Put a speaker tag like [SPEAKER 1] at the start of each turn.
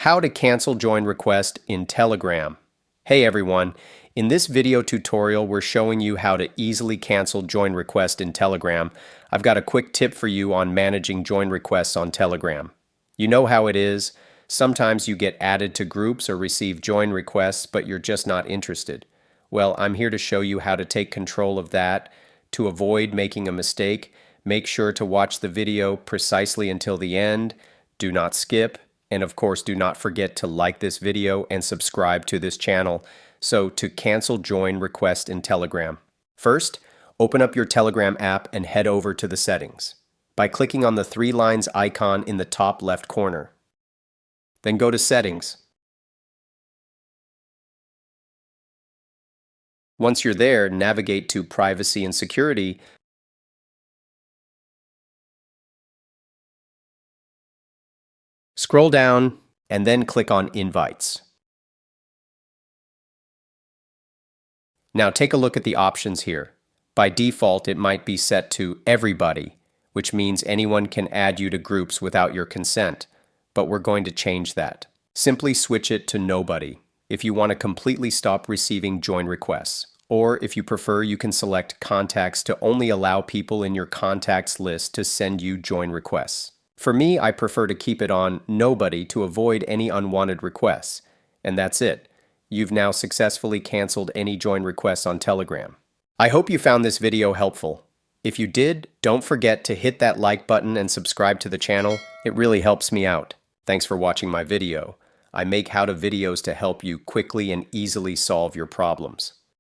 [SPEAKER 1] How to cancel join request in Telegram. Hey everyone, in this video tutorial we're showing you how to easily cancel join request in Telegram. I've got a quick tip for you on managing join requests on Telegram. You know how it is. Sometimes you get added to groups or receive join requests, but you're just not interested. Well, I'm here to show you how to take control of that. To avoid making a mistake, make sure to watch the video precisely until the end. Do not skip. And of course, do not forget to like this video and subscribe to this channel. So to cancel join request in Telegram. First, open up your Telegram app and head over to the settings by clicking on the three lines icon in the top left corner. Then go to Settings. Once you're there, navigate to Privacy and Security. Scroll down and then click on Invites. Now take a look at the options here. By default, it might be set to Everybody, which means anyone can add you to groups without your consent, but we're going to change that. Simply switch it to Nobody if you want to completely stop receiving join requests. Or if you prefer, you can select Contacts to only allow people in your contacts list to send you join requests. For me, I prefer to keep it on Nobody to avoid any unwanted requests. And that's it. You've now successfully canceled any join requests on Telegram. I hope you found this video helpful. If you did, don't forget to hit that like button and subscribe to the channel. It really helps me out. Thanks for watching my video. I make how-to videos to help you quickly and easily solve your problems.